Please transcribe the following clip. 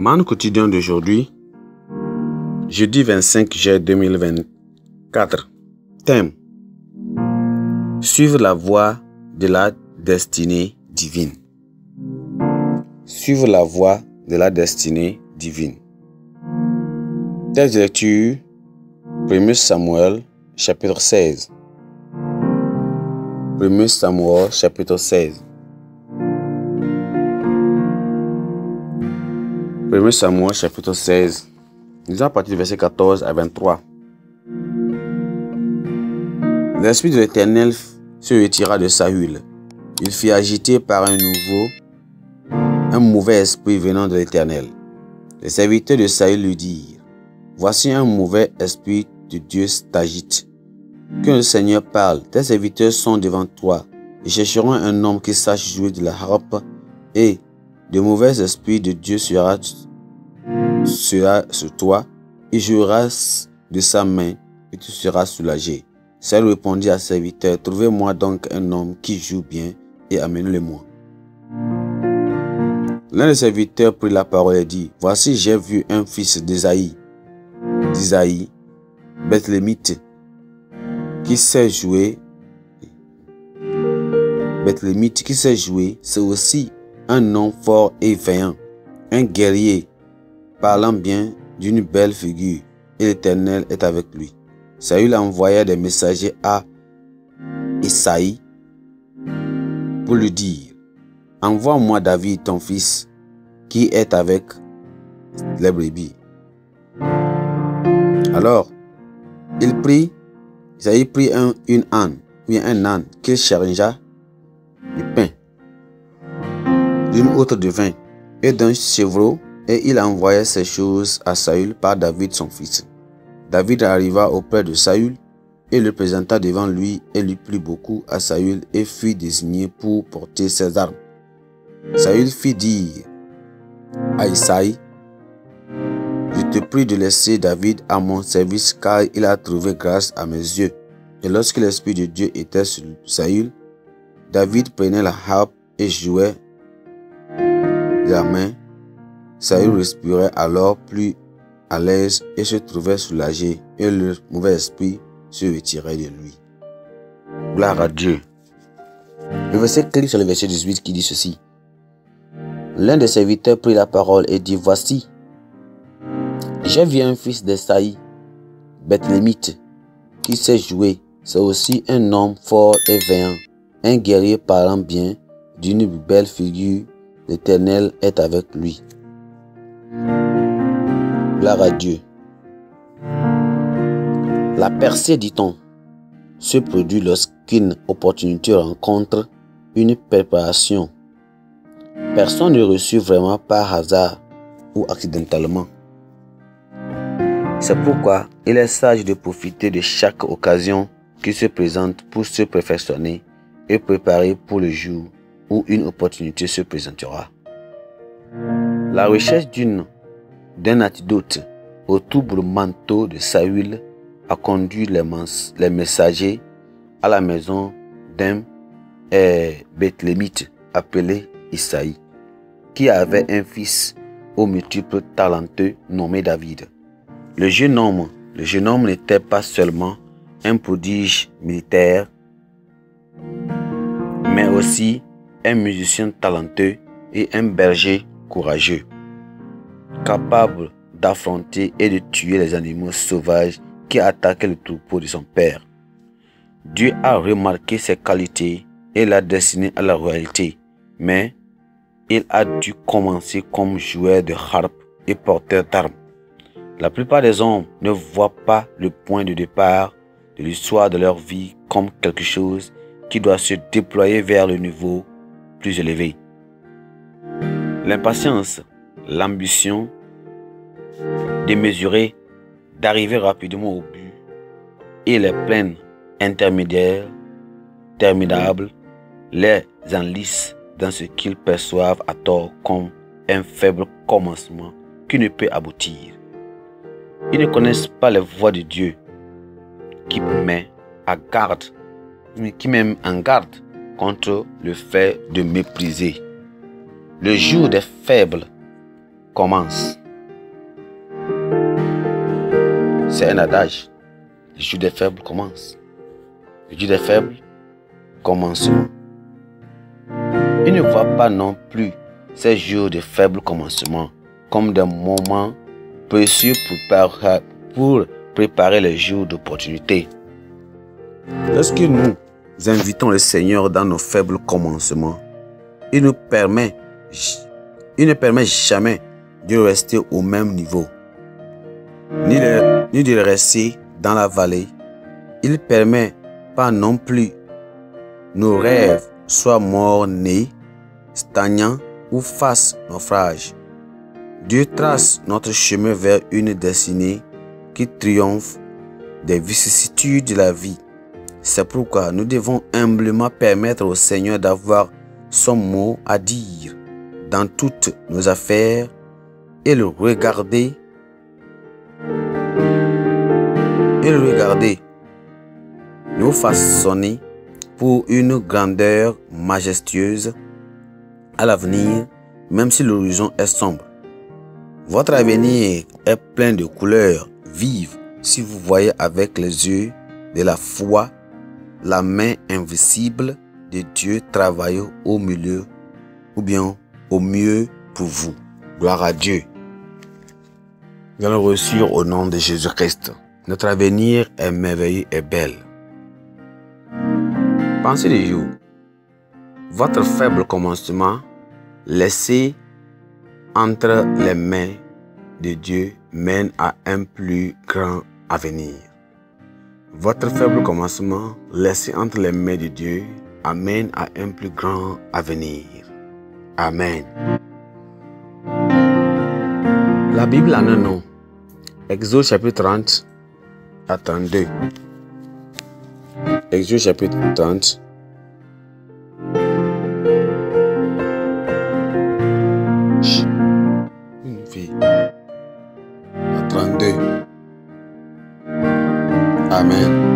Man quotidien d'aujourd'hui, jeudi 25 juillet 2024. Thème: suivre la voie de la destinée divine. Suivre la voie de la destinée divine. Texte de lecture: 1 Samuel chapitre 16. 1 Samuel chapitre 16. 1 Samuel chapitre 16. Nous allons partir du verset 14 à 23. L'esprit de l'Éternel se retira de Saül. Il fut agité par un mauvais esprit venant de l'Éternel. Les serviteurs de Saül lui dirent: voici un mauvais esprit de Dieu t'agite. Que le Seigneur parle. Tes serviteurs sont devant toi. Ils chercheront un homme qui sache jouer de la harpe, et de mauvais esprits de Dieu sera sur toi. Il jouera de sa main et tu seras soulagé. Saül répondit à ses serviteurs: trouvez-moi donc un homme qui joue bien et amenez-le-moi. L'un des serviteurs prit la parole et dit: voici, j'ai vu un fils d'Isaïe, Bethlémite, qui sait jouer. C'est aussi un homme fort et vaillant, un guerrier, parlant bien, d'une belle figure, et l'Éternel est avec lui. Saül envoya des messagers à Isaïe pour lui dire: envoie-moi David ton fils, qui est avec les brebis. Alors, Isaïe prit un âne qu'il chargea de pain, d'une outre de vin et d'un chevreau, et il envoya ces choses à Saül par David son fils. David arriva auprès de Saül et le présenta devant lui, et lui plut beaucoup à Saül et fut désigné pour porter ses armes. Saül fit dire à Isaïe: je te prie de laisser David à mon service, car il a trouvé grâce à mes yeux. Et lorsque l'Esprit de Dieu était sur Saül, David prenait la harpe et jouait de la main. Saül respirait alors plus à l'aise et se trouvait soulagé, et le mauvais esprit se retirait de lui. Gloire à Dieu. Le verset clé sur le verset 18 qui dit ceci: l'un des serviteurs prit la parole et dit: voici, j'ai vu un fils d'Isaïe, Bethlémite, qui sait jouer. C'est aussi un homme fort et vaillant, un guerrier parlant bien, d'une belle figure. L'Éternel est avec lui. Gloire à Dieu. La percée, dit-on, se produit lorsqu'une opportunité rencontre une préparation. Personne ne reçut vraiment par hasard ou accidentellement. C'est pourquoi il est sage de profiter de chaque occasion qui se présente pour se perfectionner et préparer pour le jour où une opportunité se présentera. La recherche d'un antidote au trouble manteau de Saül a conduit les messagers à la maison d'un Bethlémite appelé Isaïe, qui avait un fils aux multiples talentueux nommé David. Le jeune homme n'était pas seulement un prodige militaire, mais aussi un musicien talentueux et un berger courageux, capable d'affronter et de tuer les animaux sauvages qui attaquaient le troupeau de son père. Dieu a remarqué ses qualités et l'a destiné à la royauté, mais il a dû commencer comme joueur de harpe et porteur d'armes. La plupart des hommes ne voient pas le point de départ de l'histoire de leur vie comme quelque chose qui doit se déployer vers le niveau plus élevé. L'impatience, l'ambition démesurée d'arriver rapidement au but et les plaines intermédiaires, terminables, les enlissent dans ce qu'ils perçoivent à tort comme un faible commencement qui ne peut aboutir. Ils ne connaissent pas les voies de Dieu qui met en garde contre le fait de mépriser. Le jour des faibles commence. C'est un adage. Le jour des faibles commence. Le jour des faibles, commencement. Il ne voit pas non plus ces jours de faible commencement comme des moments précieux pour préparer les jours d'opportunité. Lorsque nous invitons le Seigneur dans nos faibles commencements, il ne permet jamais de rester au même niveau, ni de rester dans la vallée. Il ne permet pas non plus nos rêves soient morts-nés, stagnants ou fassent naufrage. Dieu trace notre chemin vers une destinée qui triomphe des vicissitudes de la vie. C'est pourquoi nous devons humblement permettre au Seigneur d'avoir son mot à dire dans toutes nos affaires et le regarder nous façonner pour une grandeur majestueuse à l'avenir, même si l'horizon est sombre. Votre avenir est plein de couleurs vives si vous voyez avec les yeux de la foi la main invisible de Dieu travailler au milieu ou bien au mieux pour vous. Gloire à Dieu. Nous allons reçu au nom de Jésus-Christ. Notre avenir est merveilleux et belle. Pensez de jour. Votre faible commencement laissé entre les mains de Dieu mène à un plus grand avenir. Votre faible commencement laissé entre les mains de Dieu amène à un plus grand avenir. Amen. La Bible a un nom. Exode chapitre 30 à 32. Exode chapitre 30. Une fille. À 32. Amen.